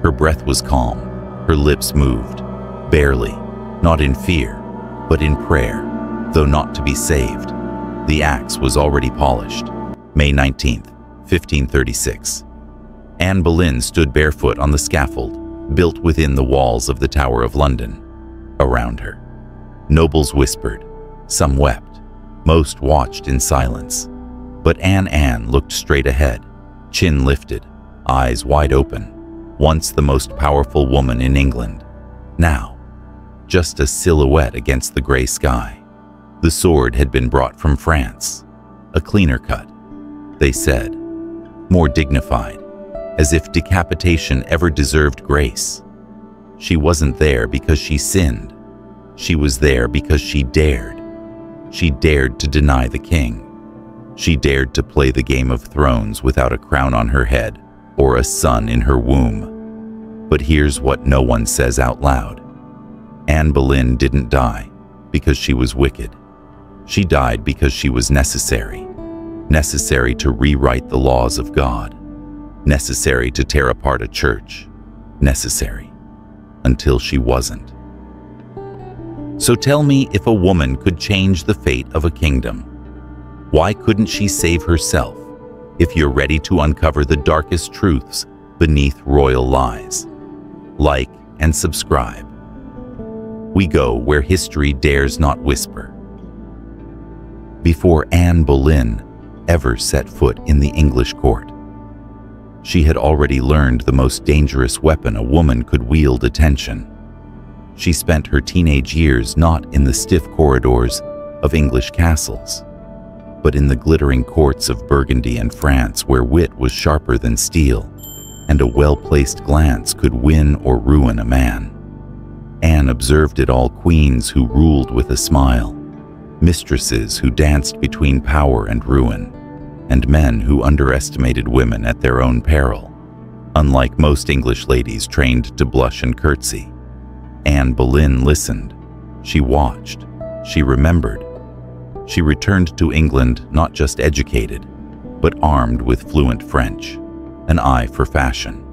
Her breath was calm. Her lips moved, barely, not in fear, but in prayer, though not to be saved. The axe was already polished. May 19th, 1536. Anne Boleyn stood barefoot on the scaffold, built within the walls of the Tower of London. Around her, nobles whispered, some wept, most watched in silence. But Anne looked straight ahead, chin lifted, eyes wide open, once the most powerful woman in England. Now, just a silhouette against the gray sky. The sword had been brought from France, a cleaner cut, they said, more dignified, as if decapitation ever deserved grace. She wasn't there because she sinned. She was there because she dared. She dared to deny the king. She dared to play the Game of Thrones without a crown on her head or a son in her womb. But here's what no one says out loud. Anne Boleyn didn't die because she was wicked. She died because she was necessary. Necessary to rewrite the laws of God. Necessary to tear apart a church. Necessary. Until she wasn't. So tell me, if a woman could change the fate of a kingdom, why couldn't she save herself? If you're ready to uncover the darkest truths beneath royal lies, like and subscribe. We go where history dares not whisper. Before Anne Boleyn ever set foot in the English court, she had already learned the most dangerous weapon a woman could wield: attention. She spent her teenage years not in the stiff corridors of English castles, but in the glittering courts of Burgundy and France, where wit was sharper than steel, and a well-placed glance could win or ruin a man. Anne observed it all: queens who ruled with a smile, mistresses who danced between power and ruin, and men who underestimated women at their own peril. Unlike most English ladies trained to blush and curtsy, Anne Boleyn listened. She watched. She remembered. She returned to England not just educated, but armed with fluent French, an eye for fashion,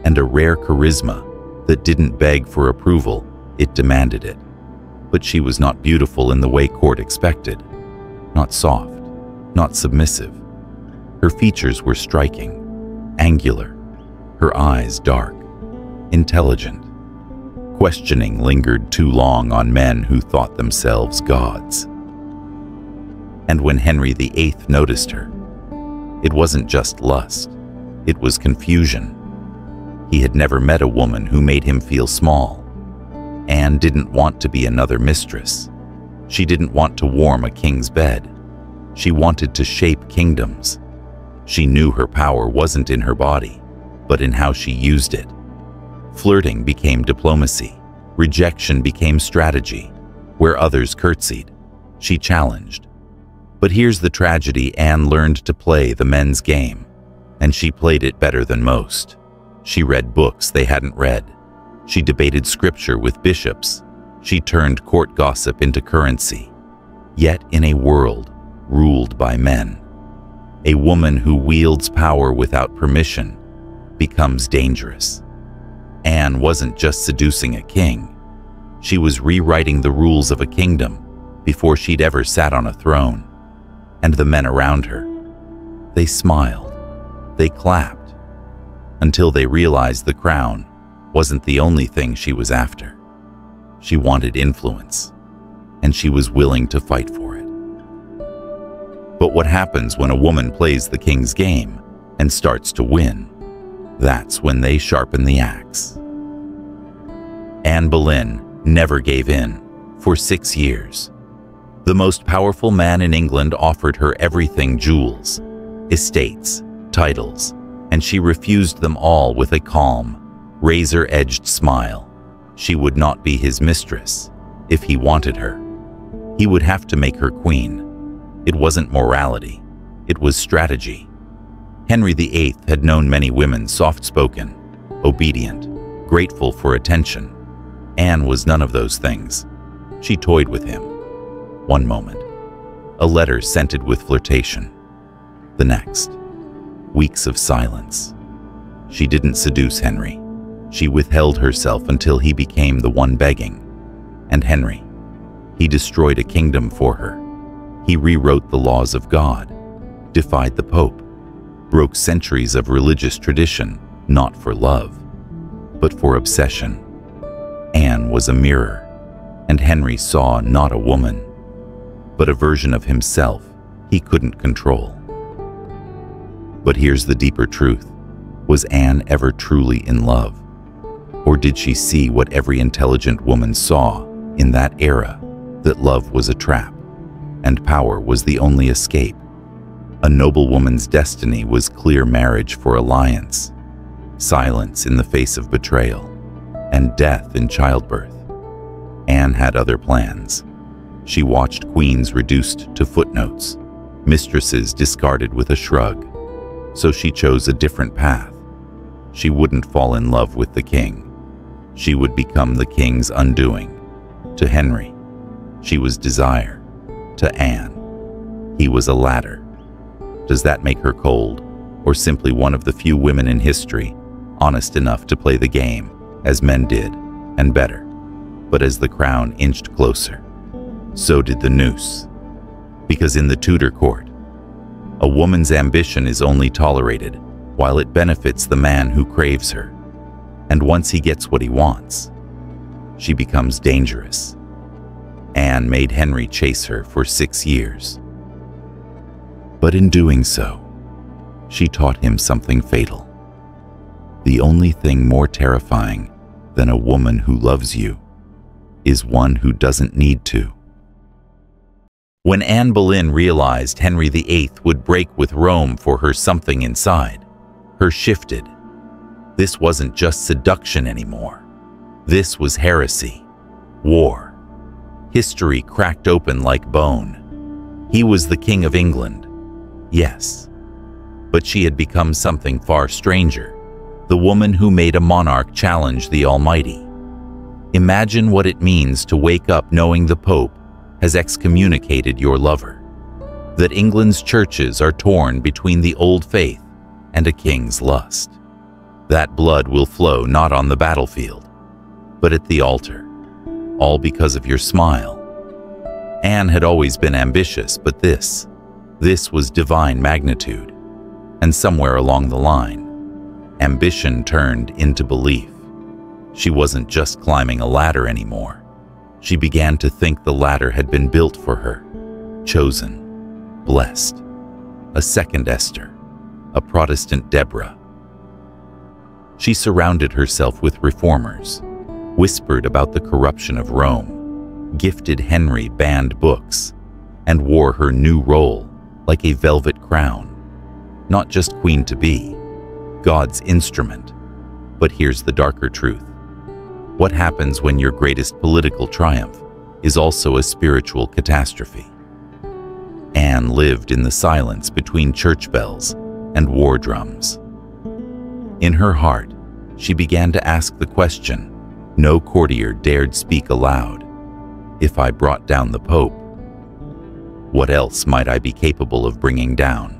and a rare charisma that didn't beg for approval, it demanded it. But she was not beautiful in the way court expected, not soft, not submissive. Her features were striking, angular, her eyes dark, intelligent. Questioning lingered too long on men who thought themselves gods. And when Henry VIII noticed her, it wasn't just lust, it was confusion. He had never met a woman who made him feel small. Anne didn't want to be another mistress. She didn't want to warm a king's bed. She wanted to shape kingdoms. She knew her power wasn't in her body, but in how she used it. Flirting became diplomacy. Rejection became strategy. Where others curtsied, she challenged. But here's the tragedy: Anne learned to play the men's game, and she played it better than most. She read books they hadn't read. She debated scripture with bishops. She turned court gossip into currency. Yet in a world ruled by men, a woman who wields power without permission becomes dangerous. Anne wasn't just seducing a king. She was rewriting the rules of a kingdom before she'd ever sat on a throne. And the men around her, they smiled, they clapped, until they realized the crown wasn't the only thing she was after. She wanted influence, and she was willing to fight for it. But what happens when a woman plays the king's game and starts to win? That's when they sharpen the axe. Anne Boleyn never gave in for 6 years. The most powerful man in England offered her everything: jewels, estates, titles, and she refused them all with a calm, razor-edged smile. She would not be his mistress if he wanted her. He would have to make her queen. It wasn't morality, it was strategy. Henry VIII had known many women soft-spoken, obedient, grateful for attention. Anne was none of those things. She toyed with him. One moment, a letter scented with flirtation. The next, weeks of silence. She didn't seduce Henry. She withheld herself until he became the one begging. And Henry, he destroyed a kingdom for her. He rewrote the laws of God, defied the Pope, broke centuries of religious tradition, not for love, but for obsession. Anne was a mirror, and Henry saw not a woman, but a version of himself he couldn't control. But here's the deeper truth. Was Anne ever truly in love? Or did she see what every intelligent woman saw in that era, that love was a trap, and power was the only escape? A noblewoman's destiny was clear marriage for alliance, silence in the face of betrayal, and death in childbirth. Anne had other plans. She watched queens reduced to footnotes, mistresses discarded with a shrug. So she chose a different path. She wouldn't fall in love with the king. She would become the king's undoing. To Henry, she was desire. To Anne, he was a ladder. Does that make her cold, or simply one of the few women in history honest enough to play the game, as men did, and better? But as the crown inched closer, so did the noose. Because in the Tudor court, a woman's ambition is only tolerated while it benefits the man who craves her. And once he gets what he wants, she becomes dangerous. Anne made Henry chase her for 6 years. But in doing so, she taught him something fatal. The only thing more terrifying than a woman who loves you is one who doesn't need to. When Anne Boleyn realized Henry VIII would break with Rome for her, something inside her shifted. This wasn't just seduction anymore. This was heresy, war. History cracked open like bone. He was the King of England, yes, but she had become something far stranger, the woman who made a monarch challenge the Almighty. Imagine what it means to wake up knowing the Pope has excommunicated your lover, that England's churches are torn between the old faith and a king's lust. That blood will flow not on the battlefield, but at the altar, all because of your smile. Anne had always been ambitious, but this was divine magnitude. And somewhere along the line, ambition turned into belief. She wasn't just climbing a ladder anymore. She began to think the ladder had been built for her, chosen, blessed, a second Esther, a Protestant Deborah. She surrounded herself with reformers, whispered about the corruption of Rome, gifted Henry banned books, and wore her new role like a velvet crown. Not just queen-to-be, God's instrument. But here's the darker truth. What happens when your greatest political triumph is also a spiritual catastrophe? Anne lived in the silence between church bells and war drums. In her heart, she began to ask the question no courtier dared speak aloud. If I brought down the Pope, what else might I be capable of bringing down?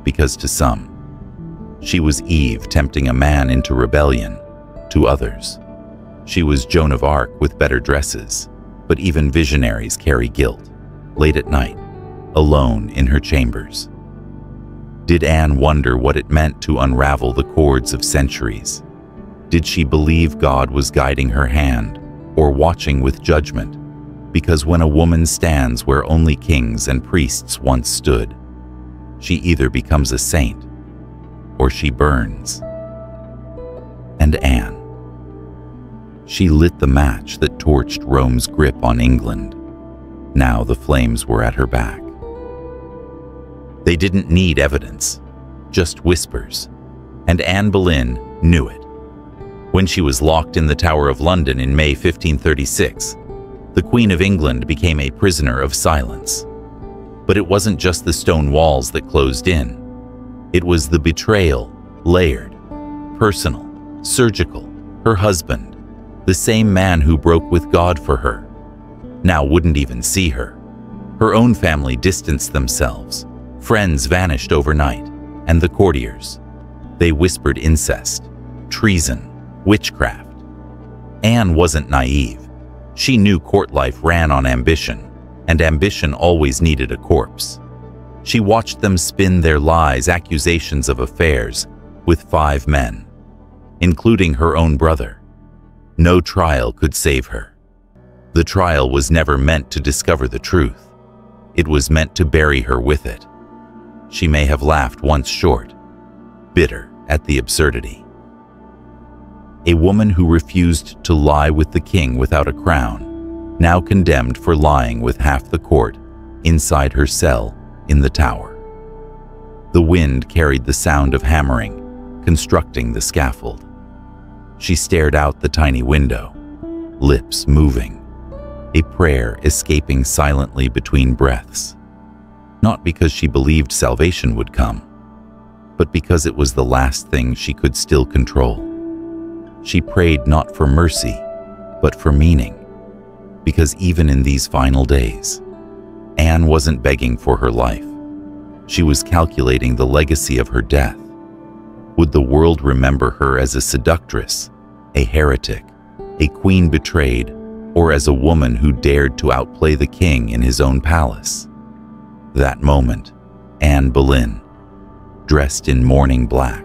Because to some, she was Eve tempting a man into rebellion. To others, she was Joan of Arc with better dresses. But even visionaries carry guilt, late at night, alone in her chambers. Did Anne wonder what it meant to unravel the cords of centuries? Did she believe God was guiding her hand or watching with judgment? Because when a woman stands where only kings and priests once stood, she either becomes a saint or she burns. And Anne, she lit the match that torched Rome's grip on England. Now the flames were at her back. They didn't need evidence, just whispers, and Anne Boleyn knew it. When she was locked in the Tower of London in May 1536, the Queen of England became a prisoner of silence. But it wasn't just the stone walls that closed in. It was the betrayal, layered, personal, surgical. Her husband, the same man who broke with God for her, now wouldn't even see her. Her own family distanced themselves. Friends vanished overnight, and the courtiers, they whispered incest, treason, witchcraft. Anne wasn't naive. She knew court life ran on ambition, and ambition always needed a corpse. She watched them spin their lies, accusations of affairs, with 5 men, including her own brother. No trial could save her. The trial was never meant to discover the truth. It was meant to bury her with it. She may have laughed once short, bitter at the absurdity. A woman who refused to lie with the king without a crown, now condemned for lying with half the court inside her cell in the tower. The wind carried the sound of hammering, constructing the scaffold. She stared out the tiny window, lips moving, a prayer escaping silently between breaths. Not because she believed salvation would come, but because it was the last thing she could still control. She prayed not for mercy, but for meaning, because even in these final days, Anne wasn't begging for her life. She was calculating the legacy of her death. Would the world remember her as a seductress, a heretic, a queen betrayed, or as a woman who dared to outplay the king in his own palace? That moment, Anne Boleyn, dressed in mourning black,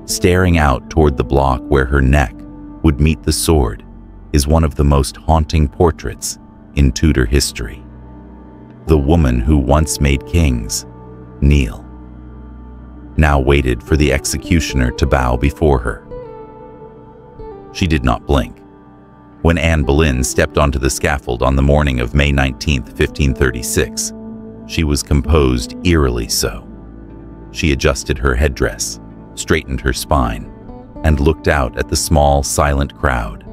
staring out toward the block where her neck would meet the sword, is one of the most haunting portraits in Tudor history. The woman who once made kings kneel, now waited for the executioner to bow before her. She did not blink. When Anne Boleyn stepped onto the scaffold on the morning of May 19, 1536, she was composed eerily so. She adjusted her headdress, straightened her spine, and looked out at the small, silent crowd.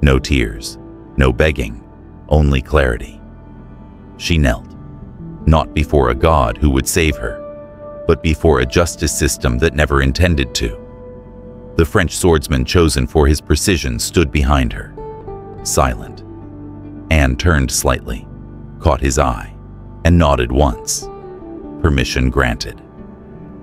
No tears, no begging, only clarity. She knelt, not before a god who would save her, but before a justice system that never intended to. The French swordsman chosen for his precision stood behind her, silent. Anne turned slightly, caught his eye, and nodded once. Permission granted.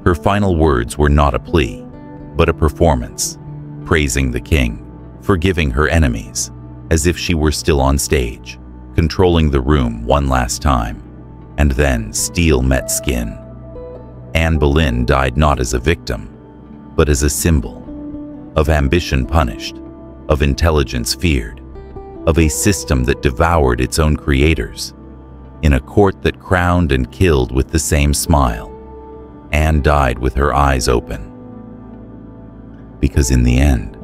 Her final words were not a plea, but a performance, praising the king, forgiving her enemies, as if she were still on stage, controlling the room one last time, and then steel met skin. Anne Boleyn died not as a victim, but as a symbol of ambition punished, of intelligence feared, of a system that devoured its own creators. In a court that crowned and killed with the same smile, Anne died with her eyes open. Because in the end,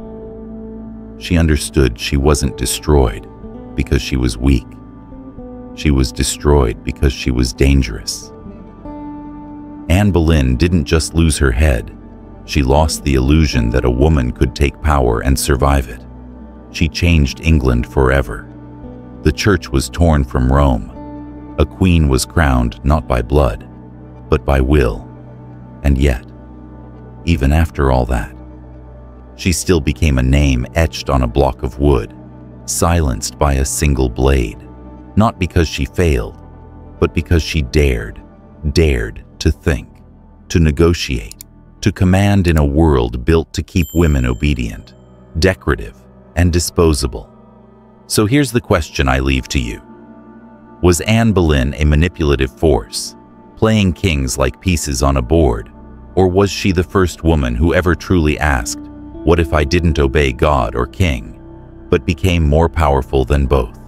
she understood she wasn't destroyed because she was weak. She was destroyed because she was dangerous. Anne Boleyn didn't just lose her head. She lost the illusion that a woman could take power and survive it. She changed England forever. The church was torn from Rome. A queen was crowned not by blood, but by will. And yet, even after all that, she still became a name etched on a block of wood, silenced by a single blade, not because she failed, but because she dared to think, to negotiate, to command in a world built to keep women obedient, decorative, and disposable. So here's the question I leave to you. Was Anne Boleyn a manipulative force, playing kings like pieces on a board, or was she the first woman who ever truly asked, "What if I didn't obey God or king, but became more powerful than both?"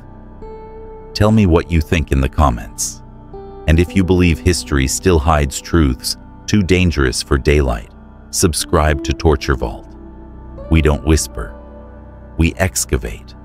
Tell me what you think in the comments. And if you believe history still hides truths too dangerous for daylight, subscribe to Torture Vault. We don't whisper, we excavate.